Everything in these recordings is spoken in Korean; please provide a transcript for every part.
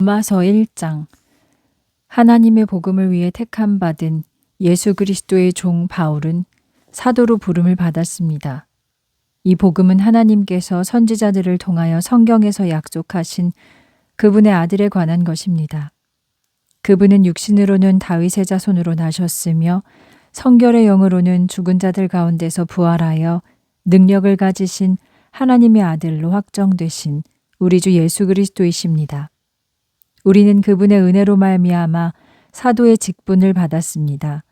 로마서 1장. 하나님의 복음을 위해 택함받은 예수 그리스도의 종 바울은 사도로 부름을 받았습니다. 이 복음은 하나님께서 선지자들을 통하여 성경에서 약속하신 그분의 아들에 관한 것입니다. 그분은 육신으로는 다윗의 자손으로 나셨으며 성결의 영으로는 죽은 자들 가운데서 부활하여 능력을 가지신 하나님의 아들로 확정되신 우리 주 예수 그리스도이십니다. 우리는 그분의 은혜로 말미암아 사도의 직분을 받았습니다.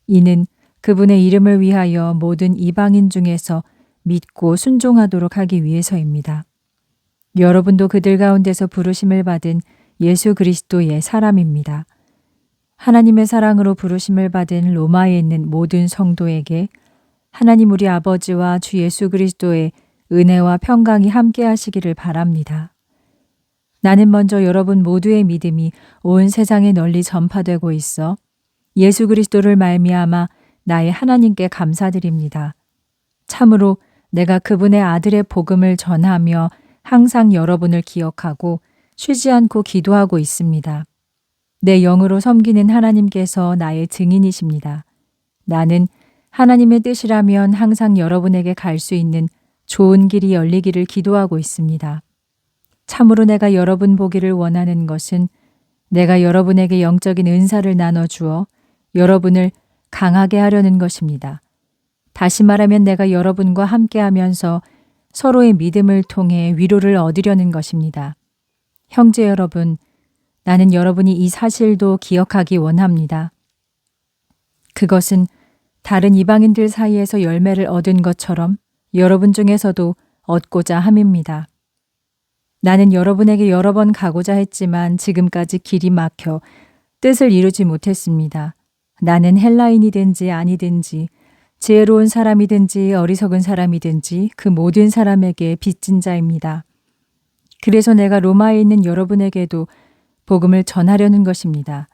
이는 그분의 이름을 위하여 모든 이방인 중에서 믿고 순종하도록 하기 위해서입니다. 여러분도 그들 가운데서 부르심을 받은 예수 그리스도의 사람입니다. 하나님의 사랑으로 부르심을 받은 로마에 있는 모든 성도에게 하나님 우리 아버지와 주 예수 그리스도의 은혜와 평강이 함께 하시기를 바랍니다. 나는 먼저 여러분 모두의 믿음이 온 세상에 널리 전파되고 있어 예수 그리스도를 말미암아 나의 하나님께 감사드립니다. 참으로 내가 그분의 아들의 복음을 전하며 항상 여러분을 기억하고 쉬지 않고 기도하고 있습니다. 내 영으로 섬기는 하나님께서 나의 증인이십니다. 나는 하나님의 뜻이라면 항상 여러분에게 갈 수 있는 좋은 길이 열리기를 기도하고 있습니다. 참으로 내가 여러분 보기를 원하는 것은 내가 여러분에게 영적인 은사를 나눠주어 여러분을 강하게 하려는 것입니다. 다시 말하면 내가 여러분과 함께하면서 서로의 믿음을 통해 위로를 얻으려는 것입니다. 형제 여러분, 나는 여러분이 이 사실도 기억하기 원합니다. 그것은 다른 이방인들 사이에서 열매를 얻은 것처럼 여러분 중에서도 얻고자 함입니다. 나는 여러분에게 여러 번 가고자 했지만 지금까지 길이 막혀 뜻을 이루지 못했습니다. 나는 헬라인이든지 아니든지 지혜로운 사람이든지 어리석은 사람이든지 그 모든 사람에게 빚진 자입니다. 그래서 내가 로마에 있는 여러분에게도 복음을 전하려는 것입니다.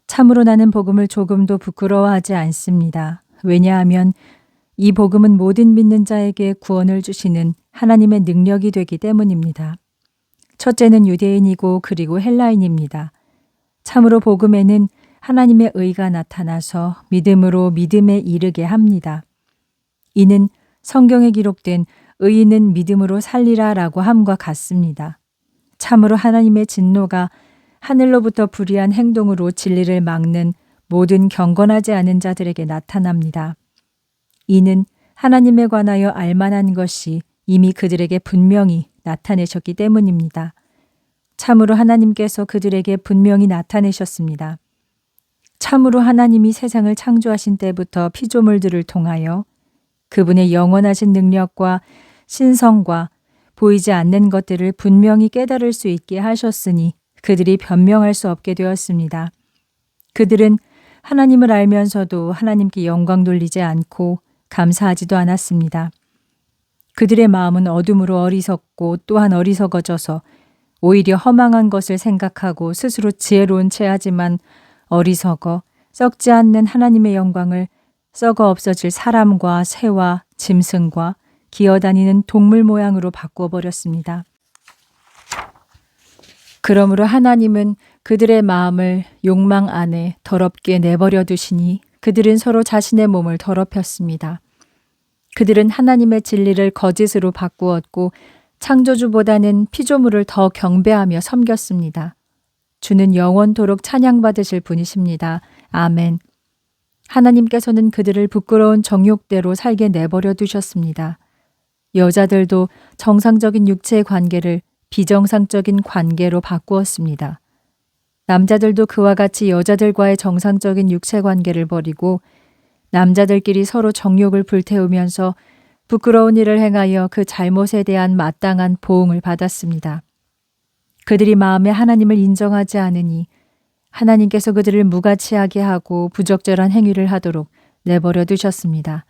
참으로 나는 복음을 조금도 부끄러워하지 않습니다. 왜냐하면 이 복음은 모든 믿는 자에게 구원을 주시는 하나님의 능력이 되기 때문입니다. 첫째는 유대인이고 그리고 헬라인입니다. 참으로 복음에는 하나님의 의가 나타나서 믿음으로 믿음에 이르게 합니다. 이는 성경에 기록된 의인은 믿음으로 살리라라고 함과 같습니다. 참으로 하나님의 진노가 하늘로부터 불의한 행동으로 진리를 막는 모든 경건하지 않은 자들에게 나타납니다. 이는 하나님에 관하여 알만한 것이 이미 그들에게 분명히 나타내셨기 때문입니다. 참으로 하나님께서 그들에게 분명히 나타내셨습니다. 참으로 하나님이 세상을 창조하신 때부터 피조물들을 통하여 그분의 영원하신 능력과 신성과 보이지 않는 것들을 분명히 깨달을 수 있게 하셨으니 그들이 변명할 수 없게 되었습니다. 그들은 하나님을 알면서도 하나님께 영광 돌리지 않고 감사하지도 않았습니다. 그들의 마음은 어둠으로 어리석고 또한 어리석어져서 오히려 허망한 것을 생각하고 스스로 지혜로운 체하지만 어리석어 썩지 않는 하나님의 영광을 썩어 없어질 사람과 새와 짐승과 기어다니는 동물 모양으로 바꾸어 버렸습니다. 그러므로 하나님은 그들의 마음을 욕망 안에 더럽게 내버려 두시니 그들은 서로 자신의 몸을 더럽혔습니다. 그들은 하나님의 진리를 거짓으로 바꾸었고 창조주보다는 피조물을 더 경배하며 섬겼습니다. 주는 영원토록 찬양받으실 분이십니다. 아멘. 하나님께서는 그들을 부끄러운 정욕대로 살게 내버려 두셨습니다. 여자들도 정상적인 육체의 관계를 비정상적인 관계로 바꾸었습니다. 남자들도 그와 같이 여자들과의 정상적인 육체 관계를 버리고 남자들끼리 서로 정욕을 불태우면서 부끄러운 일을 행하여 그 잘못에 대한 마땅한 보응을 받았습니다. 그들이 마음에 하나님을 인정하지 않으니 하나님께서 그들을 무가치하게 하고 부적절한 행위를 하도록 내버려 두셨습니다.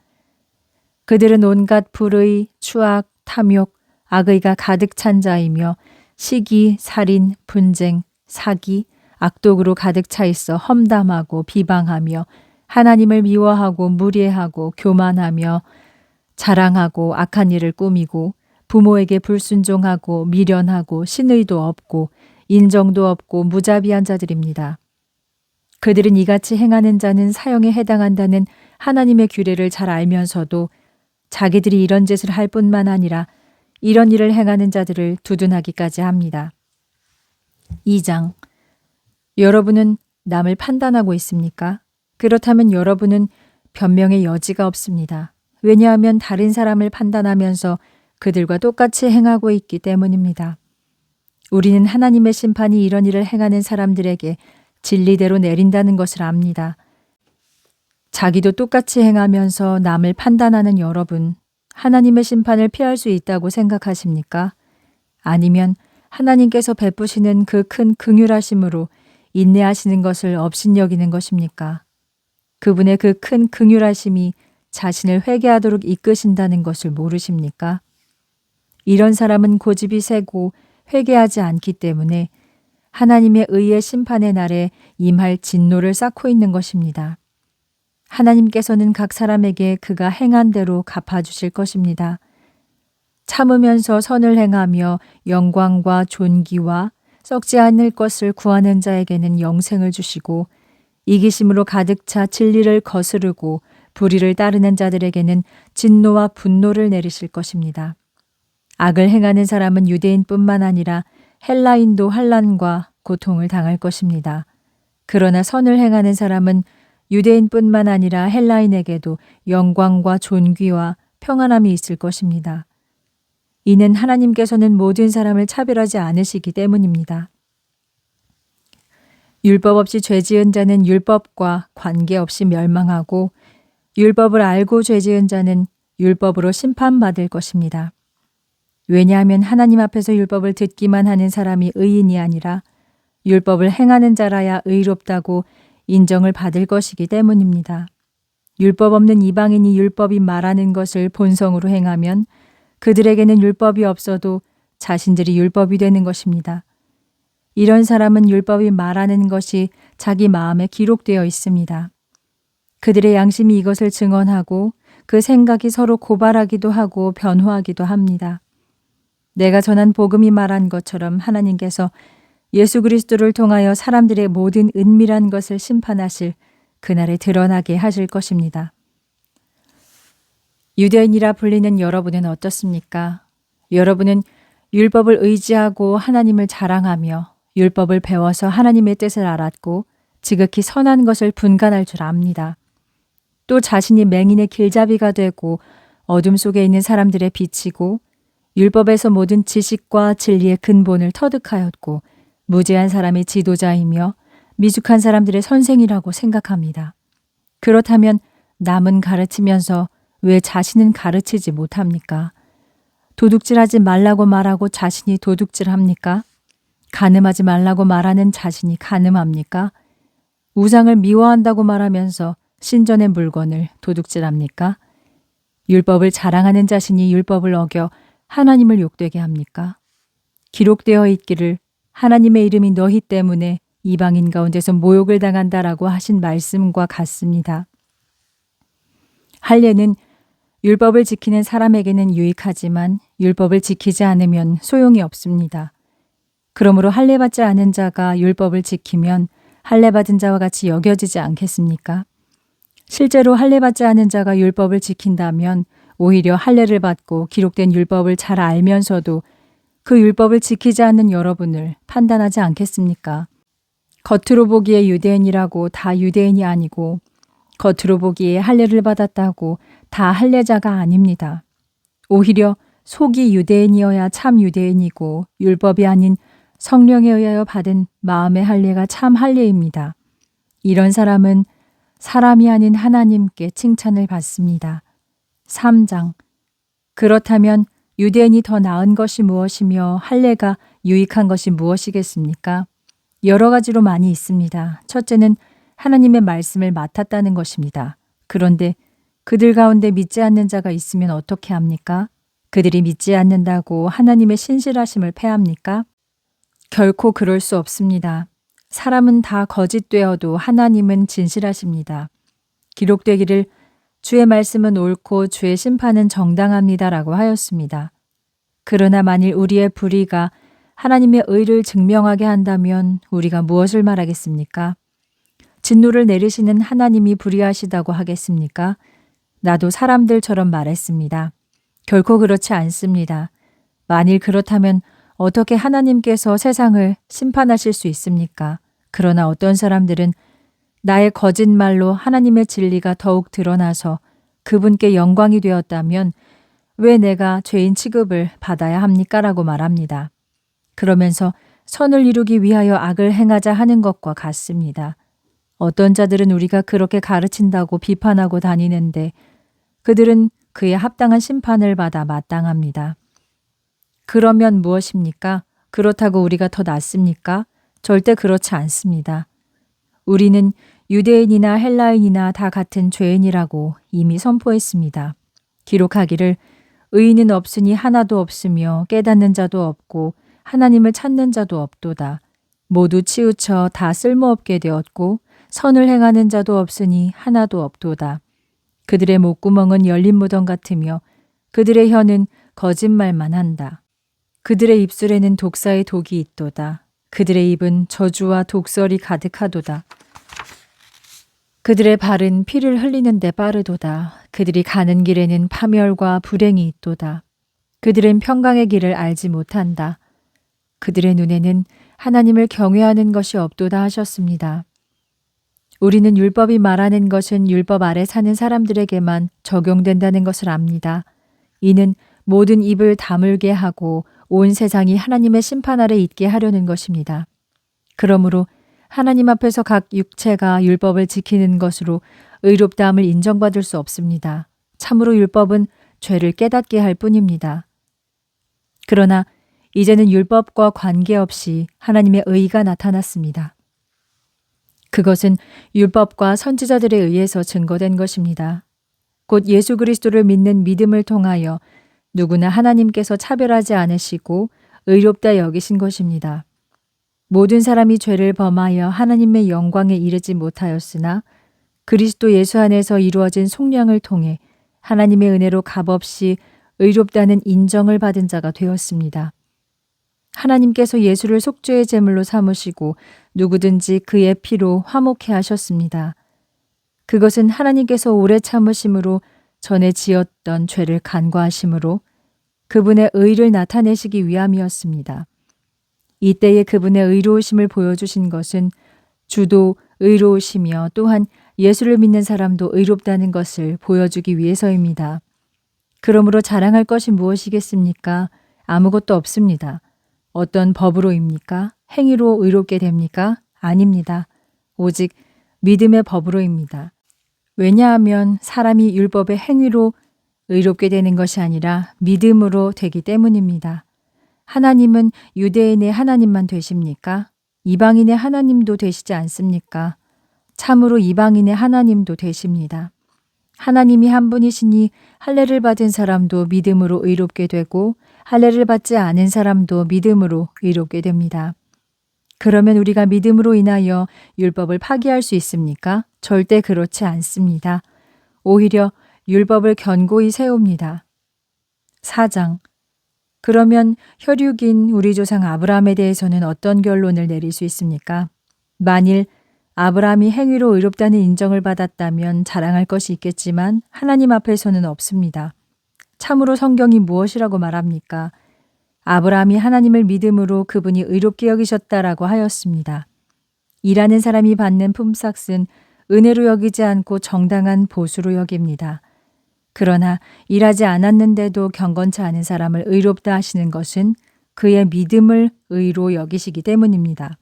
그들은 온갖 불의, 추악, 탐욕, 악의가 가득 찬 자이며 시기, 살인, 분쟁, 사기, 악독으로 가득 차 있어 험담하고 비방하며 하나님을 미워하고 무례하고 교만하며 자랑하고 악한 일을 꾸미고 부모에게 불순종하고 미련하고 신의도 없고 인정도 없고 무자비한 자들입니다. 그들은 이같이 행하는 자는 사형에 해당한다는 하나님의 규례를 잘 알면서도 자기들이 이런 짓을 할 뿐만 아니라 이런 일을 행하는 자들을 두둔하기까지 합니다. 2장. 여러분은 남을 판단하고 있습니까? 그렇다면 여러분은 변명의 여지가 없습니다. 왜냐하면 다른 사람을 판단하면서 그들과 똑같이 행하고 있기 때문입니다. 우리는 하나님의 심판이 이런 일을 행하는 사람들에게 진리대로 내린다는 것을 압니다. 자기도 똑같이 행하면서 남을 판단하는 여러분, 하나님의 심판을 피할 수 있다고 생각하십니까? 아니면 하나님께서 베푸시는 그 큰 긍휼하심으로 인내하시는 것을 업신여기는 것입니까? 그분의 그 큰 긍휼하심이 자신을 회개하도록 이끄신다는 것을 모르십니까? 이런 사람은 고집이 세고 회개하지 않기 때문에 하나님의 의의 심판의 날에 임할 진노를 쌓고 있는 것입니다. 하나님께서는 각 사람에게 그가 행한 대로 갚아주실 것입니다. 참으면서 선을 행하며 영광과 존귀와 썩지 않을 것을 구하는 자에게는 영생을 주시고 이기심으로 가득 차 진리를 거스르고 불의를 따르는 자들에게는 진노와 분노를 내리실 것입니다. 악을 행하는 사람은 유대인뿐만 아니라 헬라인도 환난과 고통을 당할 것입니다. 그러나 선을 행하는 사람은 유대인뿐만 아니라 헬라인에게도 영광과 존귀와 평안함이 있을 것입니다. 이는 하나님께서는 모든 사람을 차별하지 않으시기 때문입니다. 율법 없이 죄 지은 자는 율법과 관계없이 멸망하고 율법을 알고 죄 지은 자는 율법으로 심판받을 것입니다. 왜냐하면 하나님 앞에서 율법을 듣기만 하는 사람이 의인이 아니라 율법을 행하는 자라야 의롭다고 인정을 받을 것이기 때문입니다. 율법 없는 이방인이 율법이 말하는 것을 본성으로 행하면 그들에게는 율법이 없어도 자신들이 율법이 되는 것입니다. 이런 사람은 율법이 말하는 것이 자기 마음에 기록되어 있습니다. 그들의 양심이 이것을 증언하고 그 생각이 서로 고발하기도 하고 변호하기도 합니다. 내가 전한 복음이 말한 것처럼 하나님께서 예수 그리스도를 통하여 사람들의 모든 은밀한 것을 심판하실 그날에 드러나게 하실 것입니다. 유대인이라 불리는 여러분은 어떻습니까? 여러분은 율법을 의지하고 하나님을 자랑하며 율법을 배워서 하나님의 뜻을 알았고 지극히 선한 것을 분간할 줄 압니다. 또 자신이 맹인의 길잡이가 되고 어둠 속에 있는 사람들의 빛이고 율법에서 모든 지식과 진리의 근본을 터득하였고 무죄한 사람의 지도자이며 미숙한 사람들의 선생이라고 생각합니다. 그렇다면 남은 가르치면서 왜 자신은 가르치지 못합니까? 도둑질하지 말라고 말하고 자신이 도둑질합니까? 간음하지 말라고 말하는 자신이 간음합니까? 우상을 미워한다고 말하면서 신전의 물건을 도둑질합니까? 율법을 자랑하는 자신이 율법을 어겨 하나님을 욕되게 합니까? 기록되어 있기를 하나님의 이름이 너희 때문에 이방인 가운데서 모욕을 당한다라고 하신 말씀과 같습니다. 할례는 율법을 지키는 사람에게는 유익하지만 율법을 지키지 않으면 소용이 없습니다. 그러므로 할례받지 않은 자가 율법을 지키면 할례받은 자와 같이 여겨지지 않겠습니까? 실제로 할례받지 않은 자가 율법을 지킨다면 오히려 할례를 받고 기록된 율법을 잘 알면서도 그 율법을 지키지 않는 여러분을 판단하지 않겠습니까? 겉으로 보기에 유대인이라고 다 유대인이 아니고 겉으로 보기에 할례를 받았다고 다 할례자가 아닙니다. 오히려 속이 유대인이어야 참 유대인이고 율법이 아닌 성령에 의하여 받은 마음의 할례가 참 할례입니다. 이런 사람은 사람이 아닌 하나님께 칭찬을 받습니다. 3장. 그렇다면 유대인이 더 나은 것이 무엇이며 할례가 유익한 것이 무엇이겠습니까? 여러 가지로 많이 있습니다. 첫째는 하나님의 말씀을 맡았다는 것입니다. 그런데 그들 가운데 믿지 않는 자가 있으면 어떻게 합니까? 그들이 믿지 않는다고 하나님의 신실하심을 패합니까? 결코 그럴 수 없습니다. 사람은 다 거짓되어도 하나님은 진실하십니다. 기록되기를 주의 말씀은 옳고 주의 심판은 정당합니다라고 하였습니다. 그러나 만일 우리의 불의가 하나님의 의를 증명하게 한다면 우리가 무엇을 말하겠습니까? 진노를 내리시는 하나님이 불의하시다고 하겠습니까? 나도 사람들처럼 말했습니다. 결코 그렇지 않습니다. 만일 그렇다면 어떻게 하나님께서 세상을 심판하실 수 있습니까? 그러나 어떤 사람들은 나의 거짓말로 하나님의 진리가 더욱 드러나서 그분께 영광이 되었다면 왜 내가 죄인 취급을 받아야 합니까? 라고 말합니다. 그러면서 선을 이루기 위하여 악을 행하자 하는 것과 같습니다. 어떤 자들은 우리가 그렇게 가르친다고 비판하고 다니는데 그들은 그에 합당한 심판을 받아 마땅합니다. 그러면 무엇입니까? 그렇다고 우리가 더 낫습니까? 절대 그렇지 않습니다. 우리는 유대인이나 헬라인이나 다 같은 죄인이라고 이미 선포했습니다. 기록하기를 의인은 없으니 하나도 없으며 깨닫는 자도 없고 하나님을 찾는 자도 없도다. 모두 치우쳐 다 쓸모없게 되었고 선을 행하는 자도 없으니 하나도 없도다. 그들의 목구멍은 열린 무덤 같으며 그들의 혀는 거짓말만 한다. 그들의 입술에는 독사의 독이 있도다. 그들의 입은 저주와 독설이 가득하도다. 그들의 발은 피를 흘리는 데 빠르도다. 그들이 가는 길에는 파멸과 불행이 있도다. 그들은 평강의 길을 알지 못한다. 그들의 눈에는 하나님을 경외하는 것이 없도다 하셨습니다. 우리는 율법이 말하는 것은 율법 아래 사는 사람들에게만 적용된다는 것을 압니다. 이는 모든 입을 다물게 하고 온 세상이 하나님의 심판 아래 있게 하려는 것입니다. 그러므로 하나님 앞에서 각 육체가 율법을 지키는 것으로 의롭다함을 인정받을 수 없습니다. 참으로 율법은 죄를 깨닫게 할 뿐입니다. 그러나 이제는 율법과 관계없이 하나님의 의가 나타났습니다. 그것은 율법과 선지자들에 의해서 증거된 것입니다. 곧 예수 그리스도를 믿는 믿음을 통하여 누구나 하나님께서 차별하지 않으시고 의롭다 여기신 것입니다. 모든 사람이 죄를 범하여 하나님의 영광에 이르지 못하였으나 그리스도 예수 안에서 이루어진 속량을 통해 하나님의 은혜로 값없이 의롭다는 인정을 받은 자가 되었습니다. 하나님께서 예수를 속죄의 제물로 삼으시고 누구든지 그의 피로 화목해 하셨습니다. 그것은 하나님께서 오래 참으심으로 전에 지었던 죄를 간과하심으로 그분의 의를 나타내시기 위함이었습니다. 이때에 그분의 의로우심을 보여주신 것은 주도 의로우시며 또한 예수를 믿는 사람도 의롭다는 것을 보여주기 위해서입니다. 그러므로 자랑할 것이 무엇이겠습니까? 아무것도 없습니다. 어떤 법으로입니까? 행위로 의롭게 됩니까? 아닙니다. 오직 믿음의 법으로입니다. 왜냐하면 사람이 율법의 행위로 의롭게 되는 것이 아니라 믿음으로 되기 때문입니다. 하나님은 유대인의 하나님만 되십니까? 이방인의 하나님도 되시지 않습니까? 참으로 이방인의 하나님도 되십니다. 하나님이 한 분이시니 할례를 받은 사람도 믿음으로 의롭게 되고 할례를 받지 않은 사람도 믿음으로 의롭게 됩니다. 그러면 우리가 믿음으로 인하여 율법을 파기할 수 있습니까? 절대 그렇지 않습니다. 오히려 율법을 견고히 세웁니다. 4장. 그러면 혈육인 우리 조상 아브라함에 대해서는 어떤 결론을 내릴 수 있습니까? 만일 아브라함이 행위로 의롭다는 인정을 받았다면 자랑할 것이 있겠지만 하나님 앞에서는 없습니다. 참으로 성경이 무엇이라고 말합니까? 아브라함이 하나님을 믿음으로 그분이 의롭게 여기셨다라고 하였습니다. 일하는 사람이 받는 품삯은 은혜로 여기지 않고 정당한 보수로 여깁니다. 그러나 일하지 않았는데도 경건치 않은 사람을 의롭다 하시는 것은 그의 믿음을 의로 여기시기 때문입니다.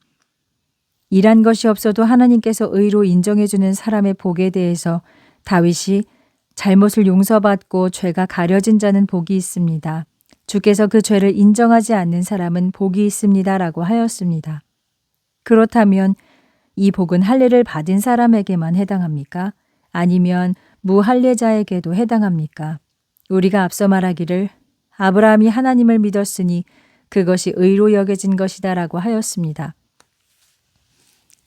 일한 것이 없어도 하나님께서 의로 인정해주는 사람의 복에 대해서 다윗이 잘못을 용서받고 죄가 가려진 자는 복이 있습니다. 주께서 그 죄를 인정하지 않는 사람은 복이 있습니다라고 하였습니다. 그렇다면 이 복은 할례를 받은 사람에게만 해당합니까? 아니면 무할례자에게도 해당합니까? 우리가 앞서 말하기를 아브라함이 하나님을 믿었으니 그것이 의로 여겨진 것이다라고 하였습니다.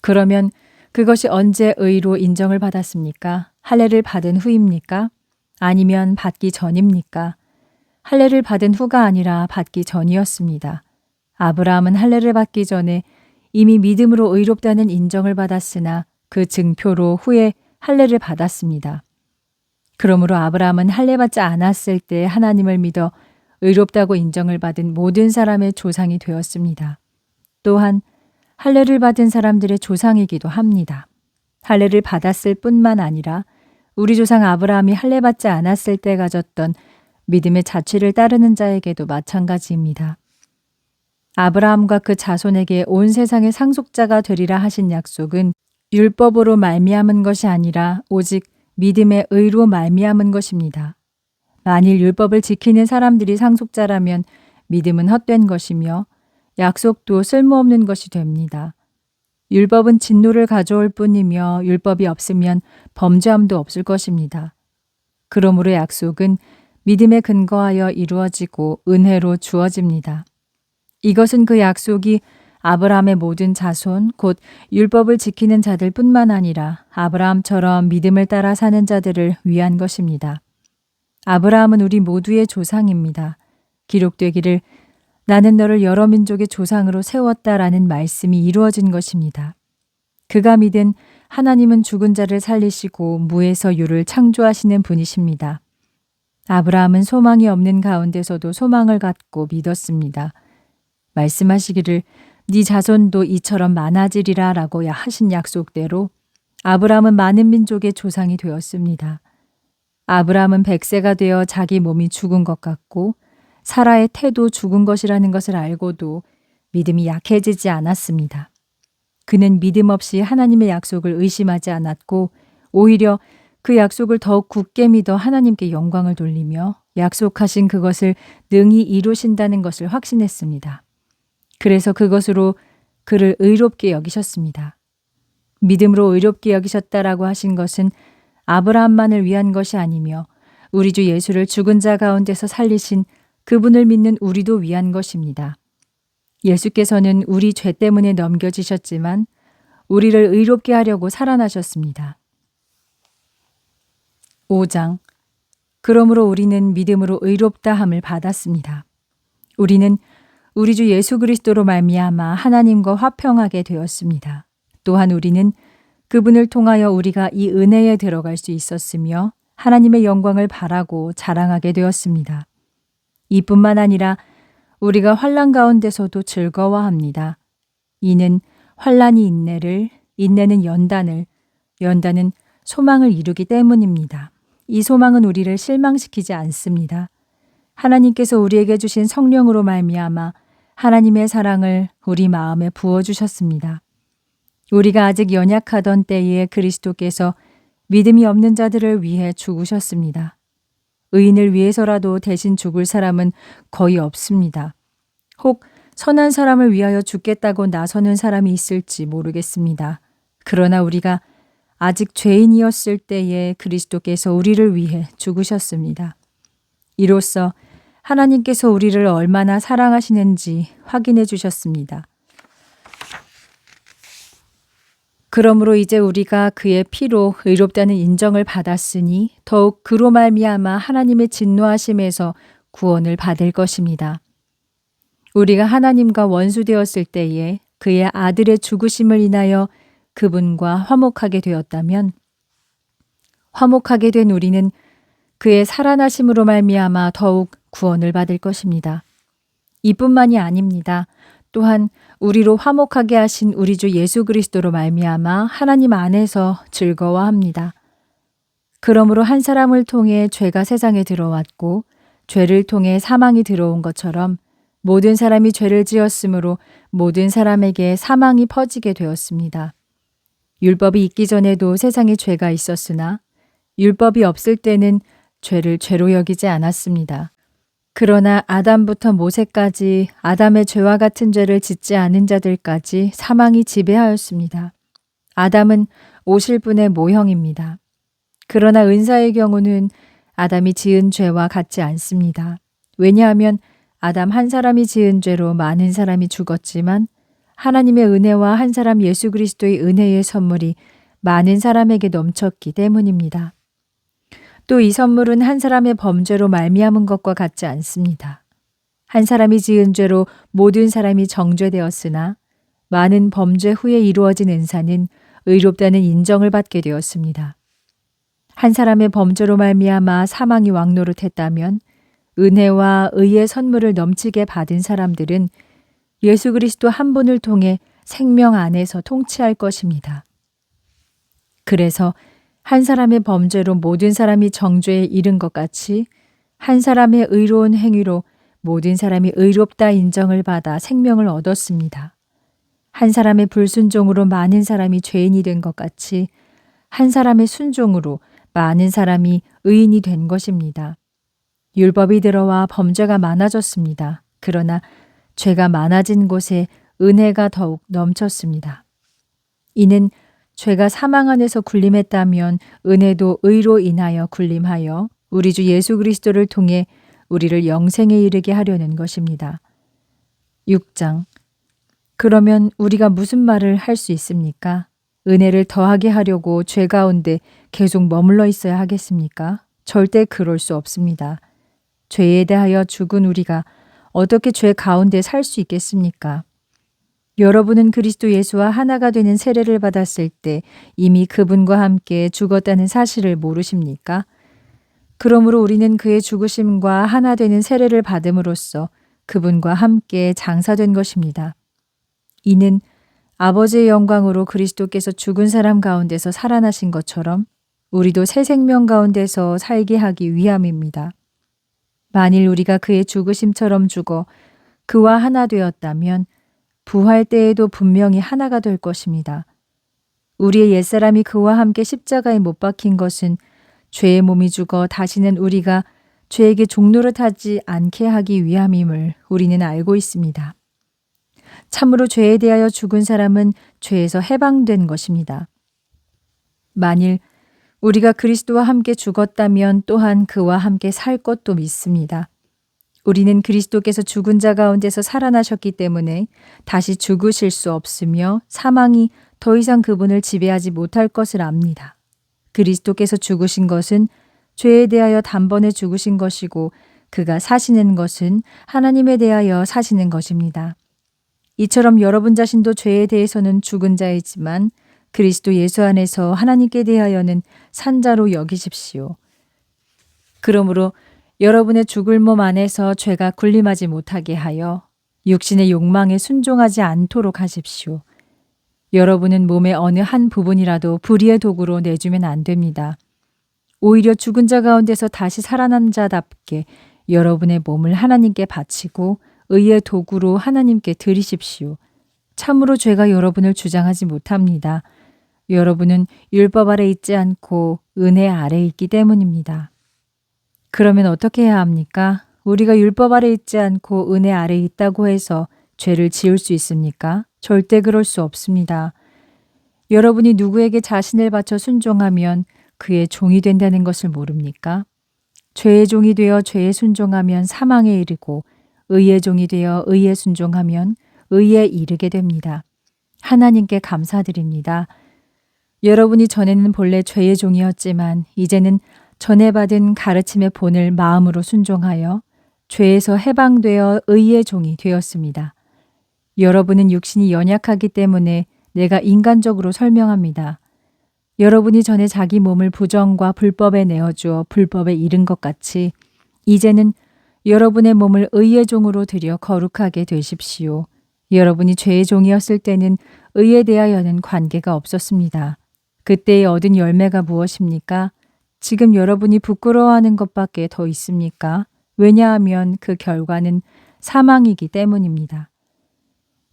그러면 그것이 언제 의로 인정을 받았습니까? 할례를 받은 후입니까? 아니면 받기 전입니까? 할례를 받은 후가 아니라 받기 전이었습니다. 아브라함은 할례를 받기 전에 이미 믿음으로 의롭다는 인정을 받았으나 그 증표로 후에 할례를 받았습니다. 그러므로 아브라함은 할례 받지 않았을 때 하나님을 믿어 의롭다고 인정을 받은 모든 사람의 조상이 되었습니다. 또한 할례를 받은 사람들의 조상이기도 합니다. 할례를 받았을 뿐만 아니라 우리 조상 아브라함이 할례 받지 않았을 때 가졌던 믿음의 자취를 따르는 자에게도 마찬가지입니다. 아브라함과 그 자손에게 온 세상의 상속자가 되리라 하신 약속은 율법으로 말미암은 것이 아니라 오직 믿음의 의로 말미암은 것입니다. 만일 율법을 지키는 사람들이 상속자라면 믿음은 헛된 것이며 약속도 쓸모없는 것이 됩니다. 율법은 진노를 가져올 뿐이며 율법이 없으면 범죄함도 없을 것입니다. 그러므로 약속은 믿음에 근거하여 이루어지고 은혜로 주어집니다. 이것은 그 약속이 아브라함의 모든 자손, 곧 율법을 지키는 자들 뿐만 아니라 아브라함처럼 믿음을 따라 사는 자들을 위한 것입니다. 아브라함은 우리 모두의 조상입니다. 기록되기를 나는 너를 여러 민족의 조상으로 세웠다라는 말씀이 이루어진 것입니다. 그가 믿은 하나님은 죽은 자를 살리시고 무에서 유를 창조하시는 분이십니다. 아브라함은 소망이 없는 가운데서도 소망을 갖고 믿었습니다. 말씀하시기를 네 자손도 이처럼 많아지리라 라고 하신 약속대로 아브라함은 많은 민족의 조상이 되었습니다. 아브라함은 100세가 되어 자기 몸이 죽은 것 같고 사라의 태도 죽은 것이라는 것을 알고도 믿음이 약해지지 않았습니다. 그는 믿음 없이 하나님의 약속을 의심하지 않았고 오히려 그 약속을 더욱 굳게 믿어 하나님께 영광을 돌리며 약속하신 그것을 능히 이루신다는 것을 확신했습니다. 그래서 그것으로 그를 의롭게 여기셨습니다. 믿음으로 의롭게 여기셨다라고 하신 것은 아브라함만을 위한 것이 아니며 우리 주 예수를 죽은 자 가운데서 살리신 그분을 믿는 우리도 위한 것입니다. 예수께서는 우리 죄 때문에 넘겨지셨지만 우리를 의롭게 하려고 살아나셨습니다. 5장. 그러므로 우리는 믿음으로 의롭다함을 받았습니다. 우리는 우리 주 예수 그리스도로 말미암아 하나님과 화평하게 되었습니다. 또한 우리는 그분을 통하여 우리가 이 은혜에 들어갈 수 있었으며 하나님의 영광을 바라고 자랑하게 되었습니다. 이뿐만 아니라 우리가 환난 가운데서도 즐거워합니다. 이는 환난이 인내를, 인내는 연단을, 연단은 소망을 이루기 때문입니다. 이 소망은 우리를 실망시키지 않습니다. 하나님께서 우리에게 주신 성령으로 말미암아 하나님의 사랑을 우리 마음에 부어주셨습니다. 우리가 아직 연약하던 때에 그리스도께서 믿음이 없는 자들을 위해 죽으셨습니다. 의인을 위해서라도 대신 죽을 사람은 거의 없습니다. 혹 선한 사람을 위하여 죽겠다고 나서는 사람이 있을지 모르겠습니다. 그러나 우리가 아직 죄인이었을 때에 그리스도께서 우리를 위해 죽으셨습니다. 이로써 하나님께서 우리를 얼마나 사랑하시는지 확인해 주셨습니다. 그러므로 이제 우리가 그의 피로 의롭다는 인정을 받았으니 더욱 그로 말미암아 하나님의 진노하심에서 구원을 받을 것입니다. 우리가 하나님과 원수되었을 때에 그의 아들의 죽으심을 인하여 그분과 화목하게 되었다면 화목하게 된 우리는 그의 살아나심으로 말미암아 더욱 구원을 받을 것입니다. 이뿐만이 아닙니다. 또한 우리로 화목하게 하신 우리 주 예수 그리스도로 말미암아 하나님 안에서 즐거워합니다. 그러므로 한 사람을 통해 죄가 세상에 들어왔고 죄를 통해 사망이 들어온 것처럼 모든 사람이 죄를 지었으므로 모든 사람에게 사망이 퍼지게 되었습니다. 율법이 있기 전에도 세상에 죄가 있었으나 율법이 없을 때는 죄를 죄로 여기지 않았습니다. 그러나 아담부터 모세까지 아담의 죄와 같은 죄를 짓지 않은 자들까지 사망이 지배하였습니다. 아담은 오실분의 모형입니다. 그러나 은사의 경우는 아담이 지은 죄와 같지 않습니다. 왜냐하면 아담 한 사람이 지은 죄로 많은 사람이 죽었지만 하나님의 은혜와 한 사람 예수 그리스도의 은혜의 선물이 많은 사람에게 넘쳤기 때문입니다. 또 이 선물은 한 사람의 범죄로 말미암은 것과 같지 않습니다. 한 사람이 지은 죄로 모든 사람이 정죄되었으나 많은 범죄 후에 이루어진 은사는 의롭다는 인정을 받게 되었습니다. 한 사람의 범죄로 말미암아 사망이 왕노릇했다면 은혜와 의의 선물을 넘치게 받은 사람들은 예수 그리스도 한 분을 통해 생명 안에서 통치할 것입니다. 그래서 한 사람의 범죄로 모든 사람이 정죄에 이른 것 같이 한 사람의 의로운 행위로 모든 사람이 의롭다 인정을 받아 생명을 얻었습니다. 한 사람의 불순종으로 많은 사람이 죄인이 된 것 같이 한 사람의 순종으로 많은 사람이 의인이 된 것입니다. 율법이 들어와 범죄가 많아졌습니다. 그러나 죄가 많아진 곳에 은혜가 더욱 넘쳤습니다. 이는 죄가 사망 안에서 군림했다면 은혜도 의로 인하여 군림하여 우리 주 예수 그리스도를 통해 우리를 영생에 이르게 하려는 것입니다. 6장. 그러면 우리가 무슨 말을 할 수 있습니까? 은혜를 더하게 하려고 죄 가운데 계속 머물러 있어야 하겠습니까? 절대 그럴 수 없습니다. 죄에 대하여 죽은 우리가 어떻게 죄 가운데 살 수 있겠습니까? 여러분은 그리스도 예수와 하나가 되는 세례를 받았을 때 이미 그분과 함께 죽었다는 사실을 모르십니까? 그러므로 우리는 그의 죽으심과 하나 되는 세례를 받음으로써 그분과 함께 장사된 것입니다. 이는 아버지의 영광으로 그리스도께서 죽은 사람 가운데서 살아나신 것처럼 우리도 새 생명 가운데서 살게 하기 위함입니다. 만일 우리가 그의 죽으심처럼 죽어 그와 하나 되었다면 부활 때에도 분명히 하나가 될 것입니다. 우리의 옛사람이 그와 함께 십자가에 못 박힌 것은 죄의 몸이 죽어 다시는 우리가 죄에게 종노릇하지 않게 하기 위함임을 우리는 알고 있습니다. 참으로 죄에 대하여 죽은 사람은 죄에서 해방된 것입니다. 만일 우리가 그리스도와 함께 죽었다면 또한 그와 함께 살 것도 믿습니다. 우리는 그리스도께서 죽은 자 가운데서 살아나셨기 때문에 다시 죽으실 수 없으며 사망이 더 이상 그분을 지배하지 못할 것을 압니다. 그리스도께서 죽으신 것은 죄에 대하여 단번에 죽으신 것이고 그가 사시는 것은 하나님에 대하여 사시는 것입니다. 이처럼 여러분 자신도 죄에 대해서는 죽은 자이지만 그리스도 예수 안에서 하나님께 대하여는 산 자로 여기십시오. 그러므로 여러분의 죽을 몸 안에서 죄가 군림하지 못하게 하여 육신의 욕망에 순종하지 않도록 하십시오. 여러분은 몸의 어느 한 부분이라도 불의의 도구로 내주면 안 됩니다. 오히려 죽은 자 가운데서 다시 살아난 자답게 여러분의 몸을 하나님께 바치고 의의 도구로 하나님께 드리십시오. 참으로 죄가 여러분을 주장하지 못합니다. 여러분은 율법 아래 있지 않고 은혜 아래 있기 때문입니다. 그러면 어떻게 해야 합니까? 우리가 율법 아래 있지 않고 은혜 아래 있다고 해서 죄를 지을 수 있습니까? 절대 그럴 수 없습니다. 여러분이 누구에게 자신을 바쳐 순종하면 그의 종이 된다는 것을 모릅니까? 죄의 종이 되어 죄에 순종하면 사망에 이르고 의의 종이 되어 의에 순종하면 의에 이르게 됩니다. 하나님께 감사드립니다. 여러분이 전에는 본래 죄의 종이었지만 이제는 전에 받은 가르침의 본을 마음으로 순종하여 죄에서 해방되어 의의 종이 되었습니다. 여러분은 육신이 연약하기 때문에 내가 인간적으로 설명합니다. 여러분이 전에 자기 몸을 부정과 불법에 내어주어 불법에 이른 것 같이 이제는 여러분의 몸을 의의 종으로 들여 거룩하게 되십시오. 여러분이 죄의 종이었을 때는 의에 대하여는 관계가 없었습니다. 그때에 얻은 열매가 무엇입니까? 지금 여러분이 부끄러워하는 것밖에 더 있습니까? 왜냐하면 그 결과는 사망이기 때문입니다.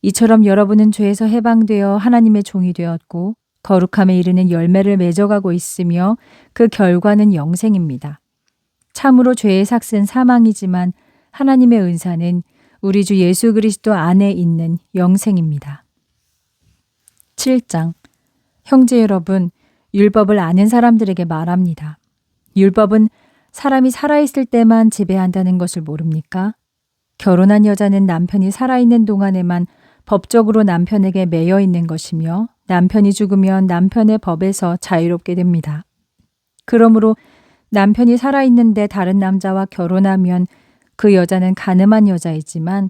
이처럼 여러분은 죄에서 해방되어 하나님의 종이 되었고 거룩함에 이르는 열매를 맺어가고 있으며 그 결과는 영생입니다. 참으로 죄의 삭은 사망이지만 하나님의 은사는 우리 주 예수 그리스도 안에 있는 영생입니다. 7장. 형제 여러분, 율법을 아는 사람들에게 말합니다. 율법은 사람이 살아있을 때만 지배한다는 것을 모릅니까? 결혼한 여자는 남편이 살아있는 동안에만 법적으로 남편에게 매여 있는 것이며 남편이 죽으면 남편의 법에서 자유롭게 됩니다. 그러므로 남편이 살아있는데 다른 남자와 결혼하면 그 여자는 가늠한 여자이지만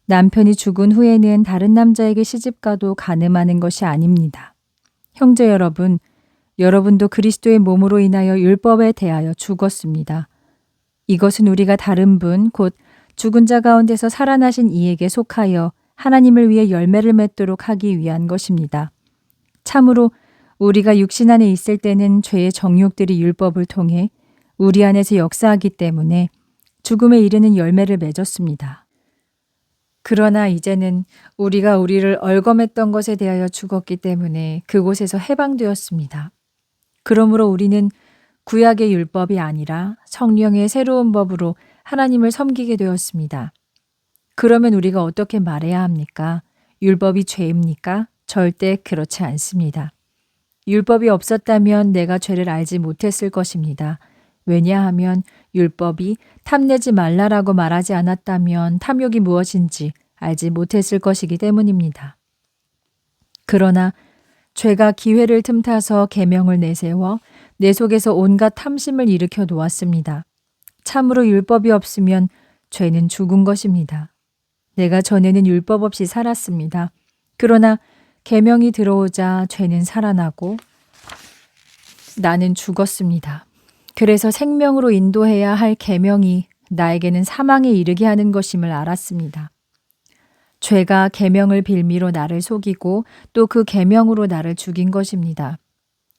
남편이 죽은 후에는 다른 남자에게 시집가도 가늠하는 것이 아닙니다. 형제 여러분, 여러분도 그리스도의 몸으로 인하여 율법에 대하여 죽었습니다. 이것은 우리가 다른 분, 곧 죽은 자 가운데서 살아나신 이에게 속하여 하나님을 위해 열매를 맺도록 하기 위한 것입니다. 참으로 우리가 육신 안에 있을 때는 죄의 정욕들이 율법을 통해 우리 안에서 역사하기 때문에 죽음에 이르는 열매를 맺었습니다. 그러나 이제는 우리가 우리를 얼검했던 것에 대하여 죽었기 때문에 그곳에서 해방되었습니다. 그러므로 우리는 구약의 율법이 아니라 성령의 새로운 법으로 하나님을 섬기게 되었습니다. 그러면 우리가 어떻게 말해야 합니까? 율법이 죄입니까? 절대 그렇지 않습니다. 율법이 없었다면 내가 죄를 알지 못했을 것입니다. 왜냐하면 율법이 탐내지 말라라고 말하지 않았다면 탐욕이 무엇인지 알지 못했을 것이기 때문입니다. 그러나 죄가 기회를 틈타서 계명을 내세워 내 속에서 온갖 탐심을 일으켜 놓았습니다. 참으로 율법이 없으면 죄는 죽은 것입니다. 내가 전에는 율법 없이 살았습니다. 그러나 계명이 들어오자 죄는 살아나고 나는 죽었습니다. 그래서 생명으로 인도해야 할 계명이 나에게는 사망에 이르게 하는 것임을 알았습니다. 죄가 계명을 빌미로 나를 속이고 또 그 계명으로 나를 죽인 것입니다.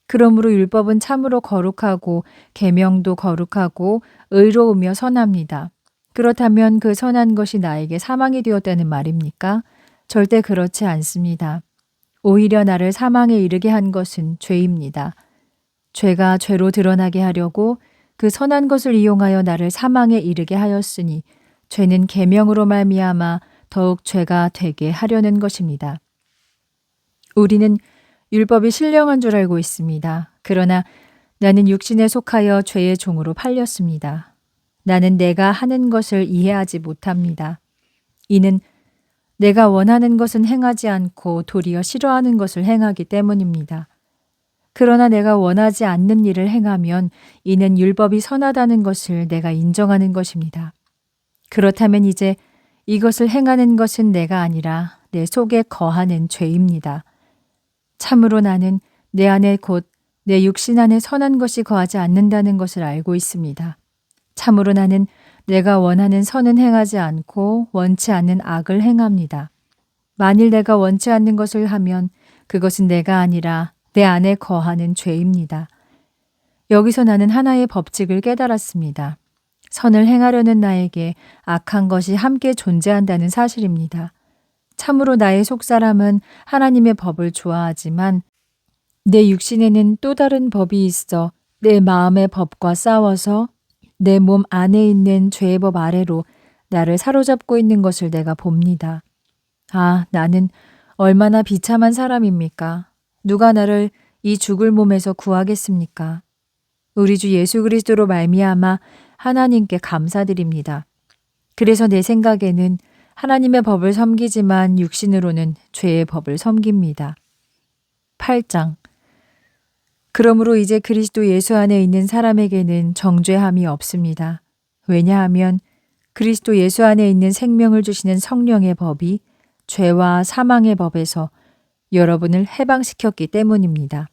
그러므로 율법은 참으로 거룩하고 계명도 거룩하고 의로우며 선합니다. 그렇다면 그 선한 것이 나에게 사망이 되었다는 말입니까? 절대 그렇지 않습니다. 오히려 나를 사망에 이르게 한 것은 죄입니다. 죄가 죄로 드러나게 하려고 그 선한 것을 이용하여 나를 사망에 이르게 하였으니 죄는 계명으로 말미암아 더욱 죄가 되게 하려는 것입니다. 우리는 율법이 신령한 줄 알고 있습니다. 그러나 나는 육신에 속하여 죄의 종으로 팔렸습니다. 나는 내가 하는 것을 이해하지 못합니다. 이는 내가 원하는 것은 행하지 않고 도리어 싫어하는 것을 행하기 때문입니다. 그러나 내가 원하지 않는 일을 행하면 이는 율법이 선하다는 것을 내가 인정하는 것입니다. 그렇다면 이제 이것을 행하는 것은 내가 아니라 내 속에 거하는 죄입니다. 참으로 나는 내 안에 곧 내 육신 안에 선한 것이 거하지 않는다는 것을 알고 있습니다. 참으로 나는 내가 원하는 선은 행하지 않고 원치 않는 악을 행합니다. 만일 내가 원치 않는 것을 하면 그것은 내가 아니라 내 안에 거하는 죄입니다. 여기서 나는 하나의 법칙을 깨달았습니다. 선을 행하려는 나에게 악한 것이 함께 존재한다는 사실입니다. 참으로 나의 속사람은 하나님의 법을 좋아하지만 내 육신에는 또 다른 법이 있어 내 마음의 법과 싸워서 내 몸 안에 있는 죄의 법 아래로 나를 사로잡고 있는 것을 내가 봅니다. 아, 나는 얼마나 비참한 사람입니까? 누가 나를 이 죽을 몸에서 구하겠습니까? 우리 주 예수 그리스도로 말미암아 하나님께 감사드립니다. 그래서 내 생각에는 하나님의 법을 섬기지만 육신으로는 죄의 법을 섬깁니다. 8장. 그러므로 이제 그리스도 예수 안에 있는 사람에게는 정죄함이 없습니다. 왜냐하면 그리스도 예수 안에 있는 생명을 주시는 성령의 법이 죄와 사망의 법에서 여러분을 해방시켰기 때문입니다.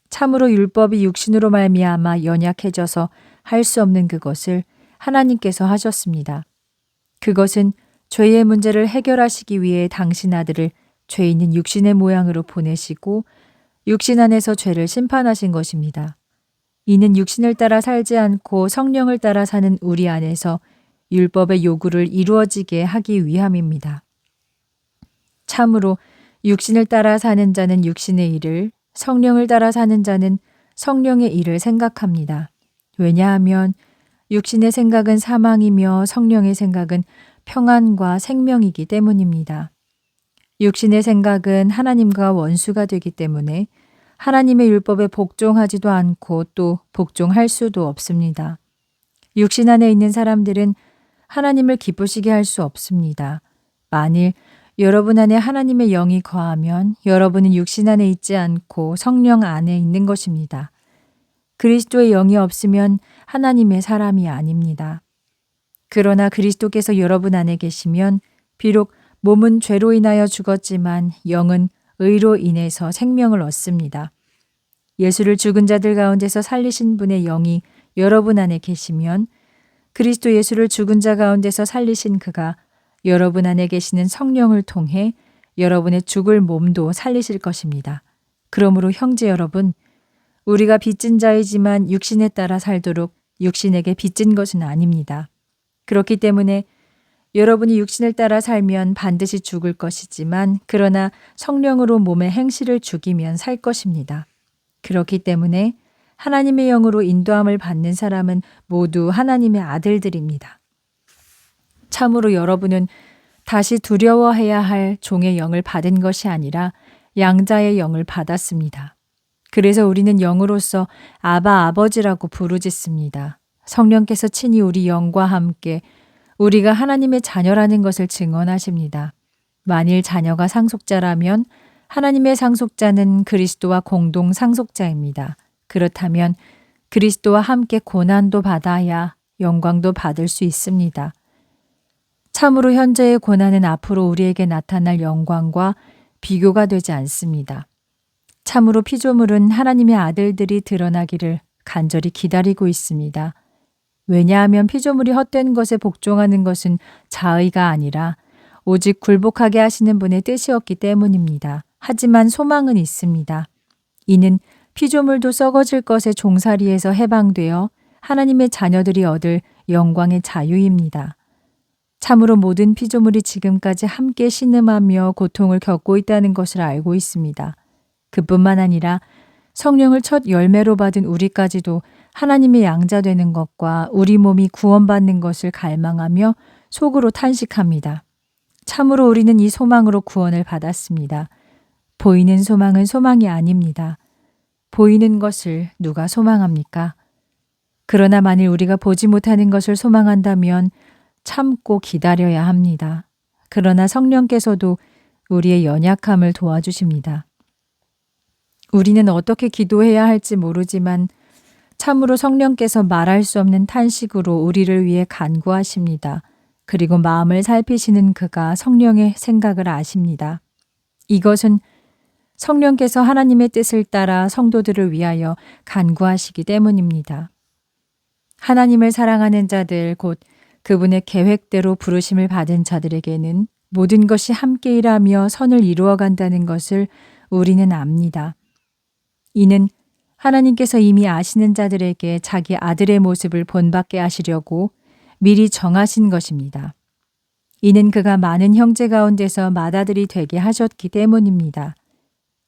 참으로 율법이 육신으로 말미암아 연약해져서 할 수 없는 그것을 하나님께서 하셨습니다. 그것은 죄의 문제를 해결하시기 위해 당신 아들을 죄 있는 육신의 모양으로 보내시고 육신 안에서 죄를 심판하신 것입니다. 이는 육신을 따라 살지 않고 성령을 따라 사는 우리 안에서 율법의 요구를 이루어지게 하기 위함입니다. 참으로 육신을 따라 사는 자는 육신의 일을, 성령을 따라 사는 자는 성령의 일을 생각합니다. 왜냐하면 육신의 생각은 사망이며 성령의 생각은 평안과 생명이기 때문입니다. 육신의 생각은 하나님과 원수가 되기 때문에 하나님의 율법에 복종하지도 않고 또 복종할 수도 없습니다. 육신 안에 있는 사람들은 하나님을 기쁘시게 할 수 없습니다. 만일 여러분 안에 하나님의 영이 거하면 여러분은 육신 안에 있지 않고 성령 안에 있는 것입니다. 그리스도의 영이 없으면 하나님의 사람이 아닙니다. 그러나 그리스도께서 여러분 안에 계시면 비록 몸은 죄로 인하여 죽었지만 영은 의로 인해서 생명을 얻습니다. 예수를 죽은 자들 가운데서 살리신 분의 영이 여러분 안에 계시면 그리스도 예수를 죽은 자 가운데서 살리신 그가 여러분 안에 계시는 성령을 통해 여러분의 죽을 몸도 살리실 것입니다. 그러므로 형제 여러분, 우리가 빚진 자이지만 육신에 따라 살도록 육신에게 빚진 것은 아닙니다. 그렇기 때문에 여러분이 육신을 따라 살면 반드시 죽을 것이지만 그러나 성령으로 몸의 행실을 죽이면 살 것입니다. 그렇기 때문에 하나님의 영으로 인도함을 받는 사람은 모두 하나님의 아들들입니다. 참으로 여러분은 다시 두려워해야 할 종의 영을 받은 것이 아니라 양자의 영을 받았습니다. 그래서 우리는 영으로서 아바 아버지라고 부르짖습니다. 성령께서 친히 우리 영과 함께 우리가 하나님의 자녀라는 것을 증언하십니다. 만일 자녀가 상속자라면 하나님의 상속자는 그리스도와 공동 상속자입니다. 그렇다면 그리스도와 함께 고난도 받아야 영광도 받을 수 있습니다. 참으로 현재의 고난은 앞으로 우리에게 나타날 영광과 비교가 되지 않습니다. 참으로 피조물은 하나님의 아들들이 드러나기를 간절히 기다리고 있습니다. 왜냐하면 피조물이 헛된 것에 복종하는 것은 자의가 아니라 오직 굴복하게 하시는 분의 뜻이었기 때문입니다. 하지만 소망은 있습니다. 이는 피조물도 썩어질 것의 종살이에서 해방되어 하나님의 자녀들이 얻을 영광의 자유입니다. 참으로 모든 피조물이 지금까지 함께 신음하며 고통을 겪고 있다는 것을 알고 있습니다. 그뿐만 아니라 성령을 첫 열매로 받은 우리까지도 하나님의 양자 되는 것과 우리 몸이 구원받는 것을 갈망하며 속으로 탄식합니다. 참으로 우리는 이 소망으로 구원을 받았습니다. 보이는 소망은 소망이 아닙니다. 보이는 것을 누가 소망합니까? 그러나 만일 우리가 보지 못하는 것을 소망한다면 참고 기다려야 합니다. 그러나 성령께서도 우리의 연약함을 도와주십니다. 우리는 어떻게 기도해야 할지 모르지만 참으로 성령께서 말할 수 없는 탄식으로 우리를 위해 간구하십니다. 그리고 마음을 살피시는 그가 성령의 생각을 아십니다. 이것은 성령께서 하나님의 뜻을 따라 성도들을 위하여 간구하시기 때문입니다. 하나님을 사랑하는 자들 곧 그분의 계획대로 부르심을 받은 자들에게는 모든 것이 함께 일하며 선을 이루어 간다는 것을 우리는 압니다. 이는 하나님께서 이미 아시는 자들에게 자기 아들의 모습을 본받게 하시려고 미리 정하신 것입니다. 이는 그가 많은 형제 가운데서 맏아들이 되게 하셨기 때문입니다.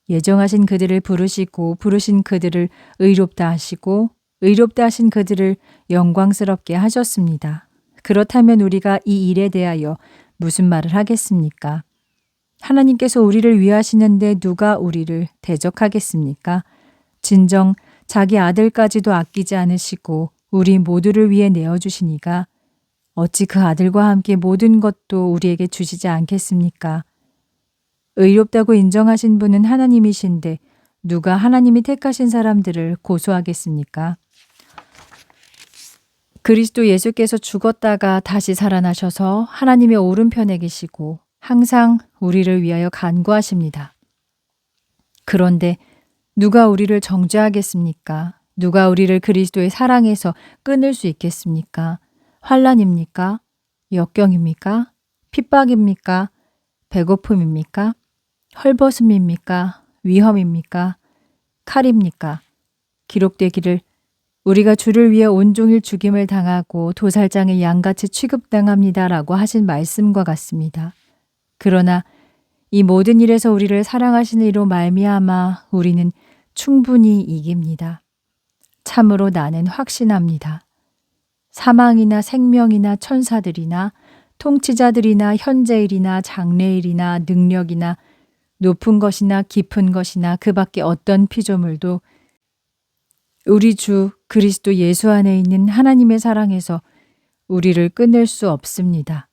예정하신 그들을 부르시고 부르신 그들을 의롭다 하시고 의롭다 하신 그들을 영광스럽게 하셨습니다. 그렇다면 우리가 이 일에 대하여 무슨 말을 하겠습니까? 하나님께서 우리를 위하시는데 누가 우리를 대적하겠습니까? 진정 자기 아들까지도 아끼지 않으시고 우리 모두를 위해 내어주시니가 어찌 그 아들과 함께 모든 것도 우리에게 주시지 않겠습니까? 의롭다고 인정하신 분은 하나님이신데 누가 하나님이 택하신 사람들을 고소하겠습니까? 그리스도 예수께서 죽었다가 다시 살아나셔서 하나님의 오른편에 계시고 항상 우리를 위하여 간구하십니다. 그런데 누가 우리를 정죄하겠습니까? 누가 우리를 그리스도의 사랑에서 끊을 수 있겠습니까? 환난입니까? 역경입니까? 핍박입니까? 배고픔입니까? 헐벗음입니까? 위험입니까? 칼입니까? 기록되기를 우리가 주를 위해 온종일 죽임을 당하고 도살장의 양같이 취급당합니다라고 하신 말씀과 같습니다. 그러나 이 모든 일에서 우리를 사랑하시는 이로 말미암아 우리는 충분히 이깁니다. 참으로 나는 확신합니다. 사망이나 생명이나 천사들이나 통치자들이나 현재일이나 장래일이나 능력이나 높은 것이나 깊은 것이나 그 밖에 어떤 피조물도 우리 주 그리스도 예수 안에 있는 하나님의 사랑에서 우리를 끊을 수 없습니다.